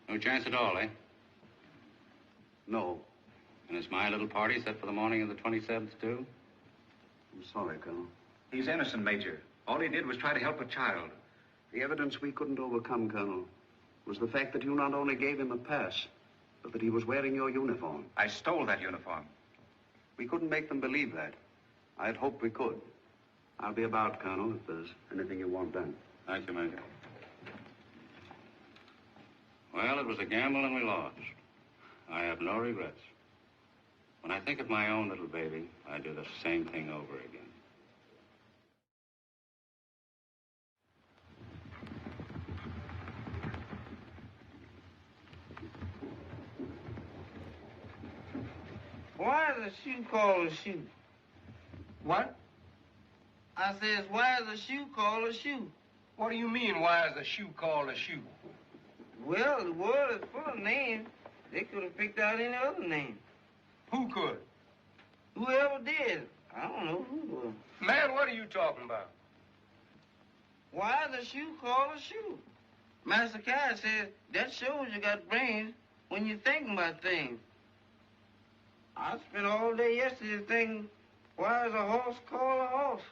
No chance at all, eh? No. And is my little party set for the morning of the 27th, too? I'm sorry, Colonel. He's innocent, Major. All he did was try to help a child. The evidence we couldn't overcome, Colonel, was the fact that you not only gave him a pass, but that he was wearing your uniform. I stole that uniform. We couldn't make them believe that. I had hoped we could. I'll be about, Colonel, if there's anything you want done. Thank you, Major. Well, it was a gamble and we lost. I have no regrets. When I think of my own little baby, I do the same thing over again. Why is a shoe called a shoe? What? I says, why is a shoe called a shoe? What do you mean, why is a shoe called a shoe? Well, the world is full of names. They could have picked out any other name. Who could? Whoever did. I don't know who. Man, what are you talking about? Why is a shoe called a shoe? Master Kai says that shows you got brains when you're thinking about things. I spent all day yesterday thinking, why is a horse called a horse?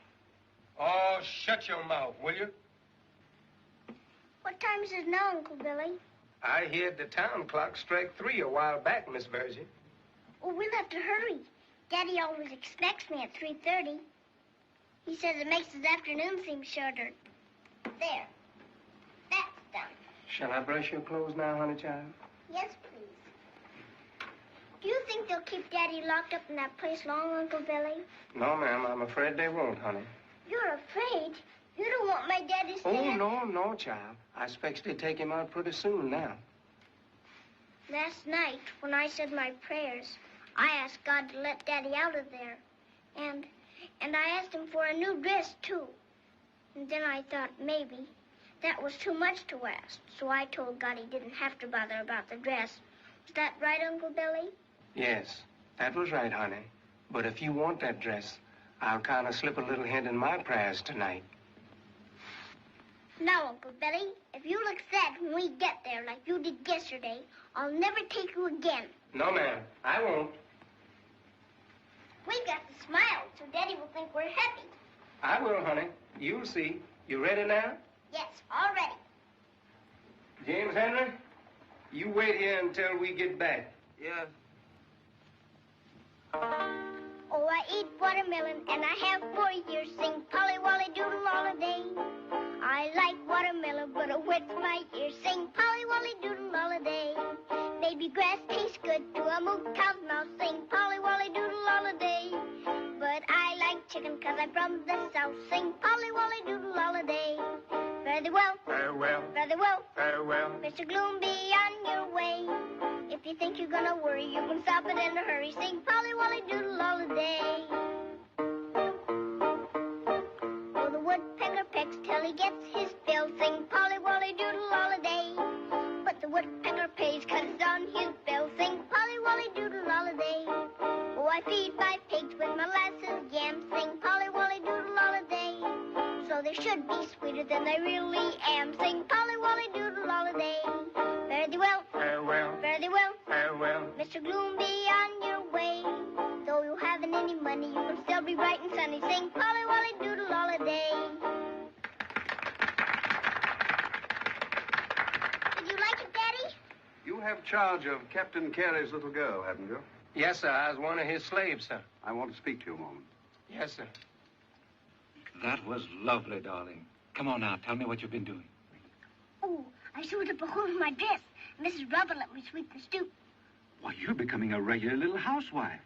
Oh, shut your mouth, will you? What time is it now, Uncle Billy? I heard the town clock strike 3 a while back, Miss Virgie. Oh, we'll have to hurry. Daddy always expects me at 3:30. He says it makes his afternoon seem shorter. There. That's done. Shall I brush your clothes now, honey child? Yes, please. Do you think they'll keep Daddy locked up in that place long, Uncle Billy? No, ma'am, I'm afraid they won't, honey. You're afraid? You don't want my daddy to stay Oh, no, child. I expect they take him out pretty soon now. Last night, when I said my prayers, I asked God to let Daddy out of there. And I asked him for a new dress, too. And then I thought maybe that was too much to ask. So I told God he didn't have to bother about the dress. Is that right, Uncle Billy? Yes, that was right, honey. But if you want that dress, I'll kind of slip a little hint in my prayers tonight. Now, Uncle Billy, if you look sad when we get there like you did yesterday, I'll never take you again. No, ma'am, I won't. We've got to smile so Daddy will think we're happy. I will, honey. You'll see. You ready now? Yes, all ready. James Henry, you wait here until we get back. Yes. Oh, I eat watermelon and I have 4 years. Sing Polly Wolly Doodle all day. I like watermelon, but it wets my ears. Sing Polly Wolly Doodle all day. Baby grass tastes good to a moo cow's mouth. Sing Polly Wolly Doodle all day. But I like chicken 'cause I'm from the south. Sing Polly Wolly Doodle Holiday. Fare thee well, Farewell, fare thee well, farewell. Mr. Gloom, be on your way. If you think you're gonna worry, you can stop it in a hurry. Sing Polly Wolly Doodle Holiday. Oh, the woodpecker pecks till he gets his fill. Sing Polly Wolly Doodle Holiday. But the woodpecker pays 'cause it's on his bill. Sing Polly Wolly Doodle Holiday. Oh, I feed my pigs with molasses yams. Sing Polly Wolly Doodle Holiday. So they should be sweeter than they really am. Sing Polly Wolly Doodle Holiday. Fare thee well, Farewell, fare thee well, farewell. Mr. Gloom, be on your way. Though you haven't any money, you can still be bright and sunny. Sing Polly Wolly Doodle Holiday. Did you like it, Daddy? You have charge of Captain Carey's little girl, haven't you? Yes, sir. I was one of his slaves, sir. I want to speak to you a moment. Yes, sir. That was lovely, darling. Come on now, tell me what you've been doing. Oh, I sewed up a hole in my dress. Mrs. Rubber let me sweep the stoop. Why, you're becoming a regular little housewife.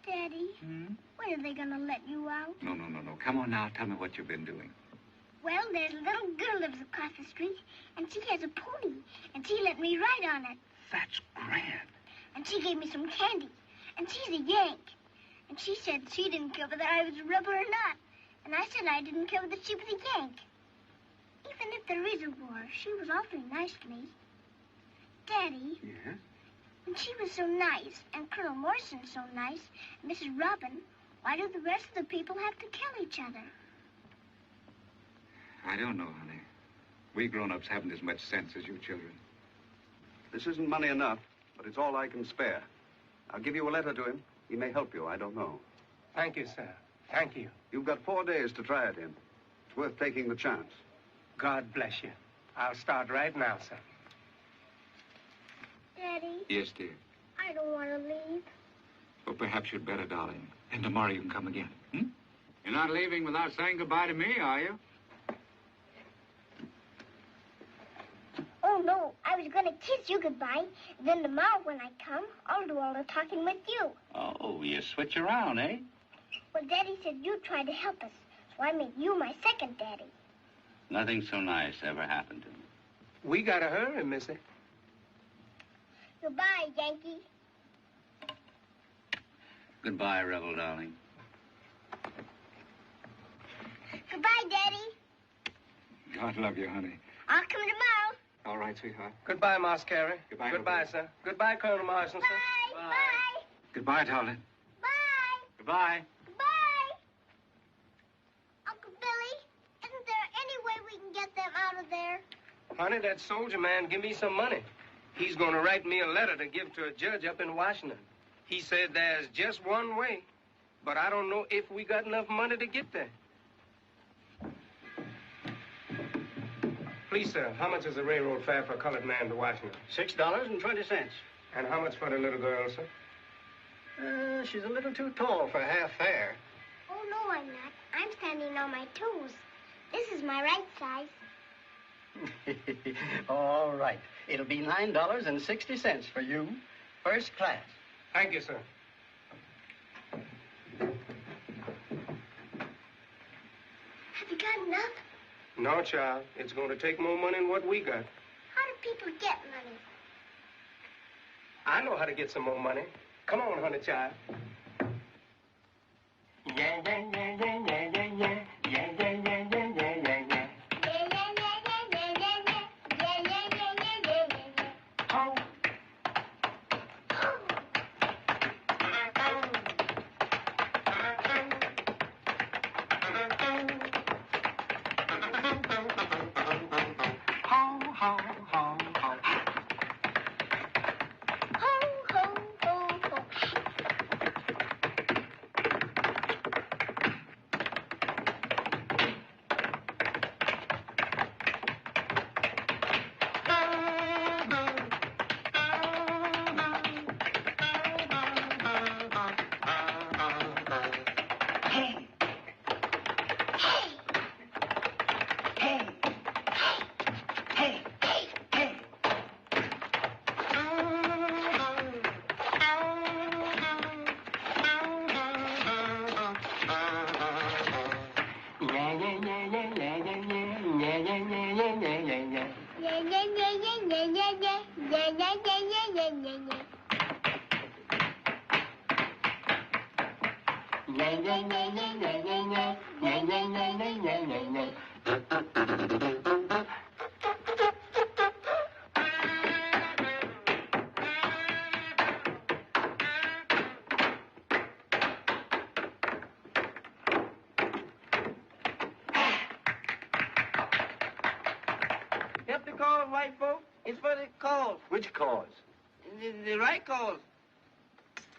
Daddy, when are they going to let you out? No. Come on now, tell me what you've been doing. Well, there's a little girl lives across the street, and she has a pony, and she let me ride on it. That's grand. And she gave me some candy, and she's a Yank. And she said she didn't care whether I was a rebel or not. And I said I didn't care whether she was a Yank. Even if there is a war, she was awfully nice to me. Daddy. Yes? And she was so nice, and Colonel Morrison so nice, and Mrs. Robin, why do the rest of the people have to kill each other? I don't know, honey. We grown-ups haven't as much sense as you children. This isn't money enough, but it's all I can spare. I'll give you a letter to him. He may help you, I don't know. Thank you, sir. Thank you. You've got 4 days to try it in. It's worth taking the chance. God bless you. I'll start right now, sir. Daddy, Yes, dear. I don't want to leave. Well, perhaps you'd better, darling. And tomorrow you can come again. You're not leaving without saying goodbye to me, are you? Oh, no, I was going to kiss you goodbye. Then tomorrow when I come, I'll do all the talking with you. Oh, you switch around, eh? Well, Daddy said you'd try to help us, so I made you my second daddy. Nothing so nice ever happened to me. We gotta hurry, Missy. Goodbye, Yankee. Goodbye, Rebel, darling. Goodbye, Daddy. God love you, honey. I'll come tomorrow. All right, sweetheart. Goodbye, Moss Carey. Goodbye, Goodbye, Uncle sir. Goodbye, Colonel Morrison, sir. Bye. Bye. Goodbye, darling. Bye. Goodbye. Bye. Uncle Billy, isn't there any way we can get them out of there? Honey, that soldier man give me some money. He's going to write me a letter to give to a judge up in Washington. He said there's just one way, but I don't know if we got enough money to get there. Please, sir, how much is the railroad fare for a colored man to Washington? $6.20. And how much for the little girl, sir? She's a little too tall for half fare. Oh, no, I'm not. I'm standing on my toes. This is my right size. All right. It'll be $9.60 for you, first class. Thank you, sir. Have you got enough? No, child. It's going to take more money than what we got. How do people get money? I know how to get some more money. Come on, honey, child. Yeah, yeah, yeah, yeah, yeah, yeah, yeah. Yeah, yeah, yeah, yeah, yeah, yeah, yeah. Help the cause, white folks. It's for the cause. Which cause? The right cause.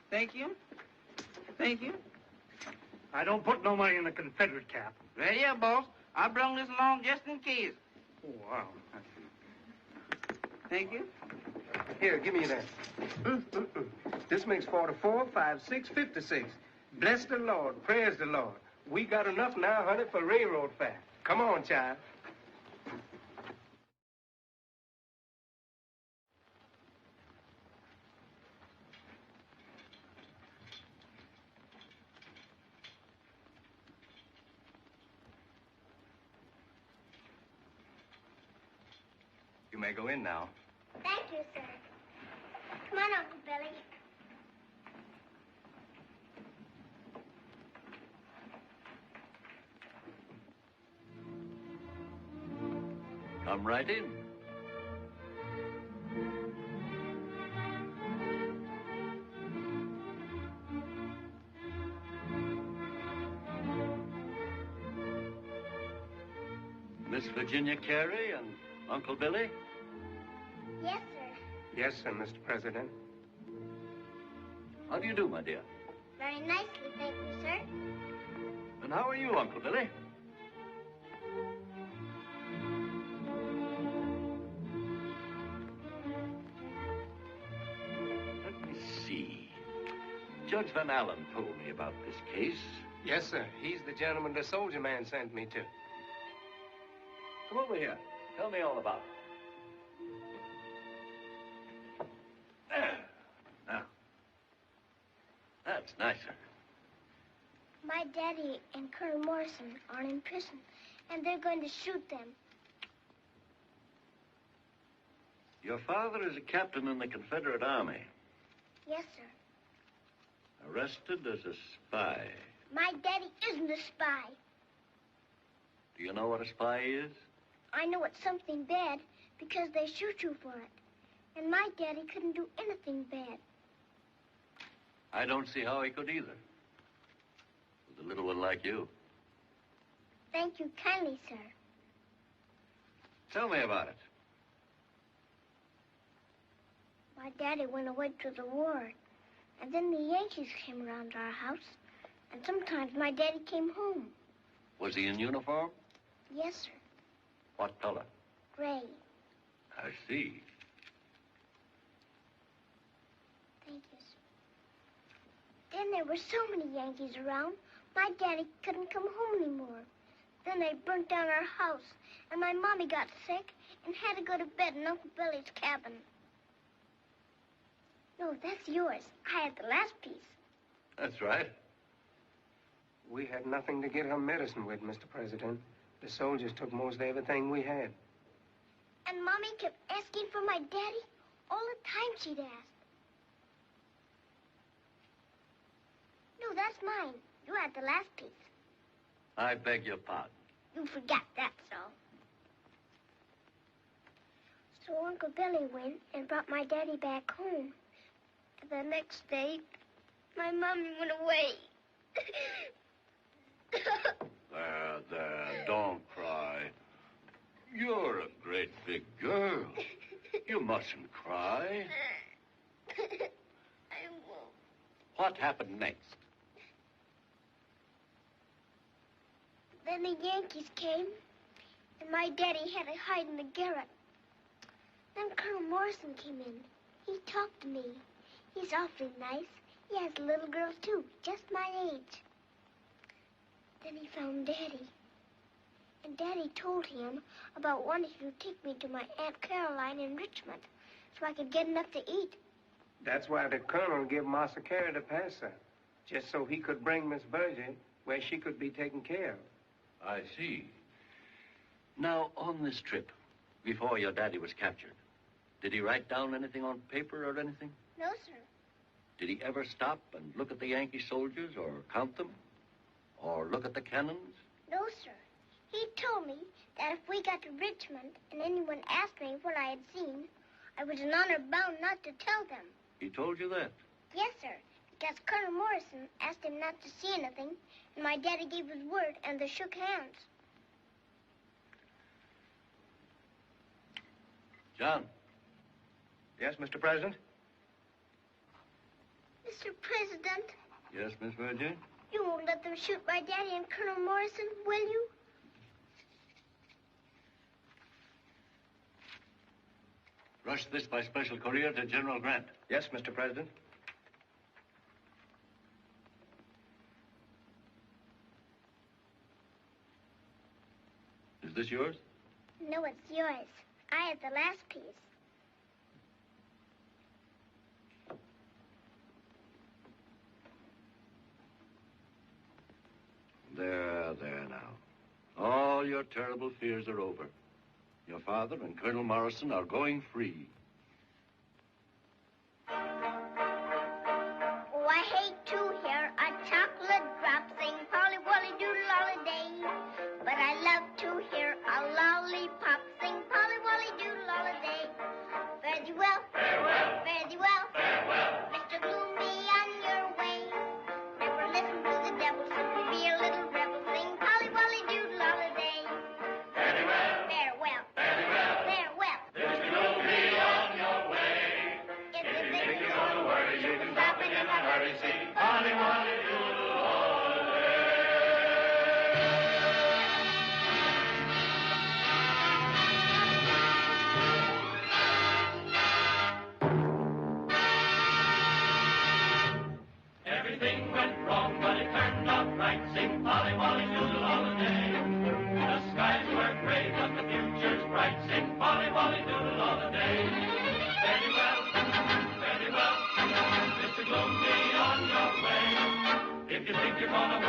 Thank you. Thank you. I don't put no money in the Confederate cap. Right here, boss. I brung this along just in case. Oh, wow. Thank you. Here, give me that. This makes 44, 5, 6, 56. Bless the Lord. Praise the Lord. We got enough now, honey, for railroad fare. Come on, child. You may go in now. Thank you, sir. Come on, Uncle Billy. Come right in. Miss Virginia Carey and Uncle Billy? Yes, sir. Yes, sir, Mr. President. How do you do, my dear? Very nicely, thank you, sir. And how are you, Uncle Billy? Let me see. Judge Van Allen told me about this case. Yes, sir. He's the gentleman the soldier man sent me to. Come over here. Tell me all about it. Now, that's nicer. My daddy and Colonel Morrison are in prison, and they're going to shoot them. Your father is a captain in the Confederate Army, Yes, sir. arrested as a spy. My daddy isn't a spy. Do you know what a spy is? I know it's something bad because they shoot you for it. And my daddy couldn't do anything bad. I don't see how he could either. With a little one like you. Thank you kindly, sir. Tell me about it. My daddy went away to the war. And then the Yankees came around our house. And sometimes my daddy came home. Was he in uniform? Yes, sir. What color? Gray. I see. Thank you, sir. Then there were so many Yankees around, my daddy couldn't come home anymore. Then they burnt down our house, and my mommy got sick and had to go to bed in Uncle Billy's cabin. No, that's yours. I had the last piece. That's right. We had nothing to get her medicine with, Mr. President. The soldiers took most everything we had. And Mommy kept asking for my daddy all the time she'd ask. No, that's mine. You had the last piece. I beg your pardon. You forgot, that's all. So Uncle Billy went and brought my daddy back home. And the next day, my mommy went away. There, don't cry. You're a great big girl. You mustn't cry. I won't. What happened next? Then the Yankees came, and my daddy had to hide in the garret. Then Colonel Morrison came in. He talked to me. He's awfully nice. He has little girls, too, just my age. Then he found Daddy. And Daddy told him about wanting to take me to my Aunt Caroline in Richmond so I could get enough to eat. That's why the colonel gave Massa Carey the pass, sir. Just so he could bring Miss Virgin where she could be taken care of. I see. Now, on this trip, before your daddy was captured, did he write down anything on paper or anything? No, sir. Did he ever stop and look at the Yankee soldiers or count them? look at the cannons? No, sir. He told me that if we got to Richmond and anyone asked me what I had seen, I was in honor bound not to tell them. He told you that? Yes, sir, because Colonel Morrison asked him not to see anything, and my daddy gave his word, and they shook hands. John. Yes, Mr. President? Mr. President, Yes, Miss Virgin? you won't let them shoot my daddy and Colonel Morrison, will you? Rush this by special courier to General Grant. Yes, Mr. President. Is this yours? No, it's yours. I had the last piece. There now. All your terrible fears are over. Your father and Colonel Morrison are going free. Oh, I hate to hear a chocolate drop sing Polly Wolly Doodle Holiday. But I love to hear a lollipop sing Polly Wolly Doodle Holiday. Fare thee well, farewell, fare thee well, farewell. Mr. Gloomy on your way. Never listen to the devil, simply be a little rebel. Sing Polly Wolly Doodle Holiday. Very well, Farewell, very well. farewell. Mr. Gloomy on your way. If If you you think think you're gonna worry, you can stop it in a hurry. Sing Polly Wolly Doodle Holiday. Everything went wrong, but it turned out right. Sing Polly Wolly Doodle Holiday. The skies were gray, but the future's bright. Sing Polly Wolly Doodle Holiday. Very well, Mr. Gloomy on your way. If you think you're gonna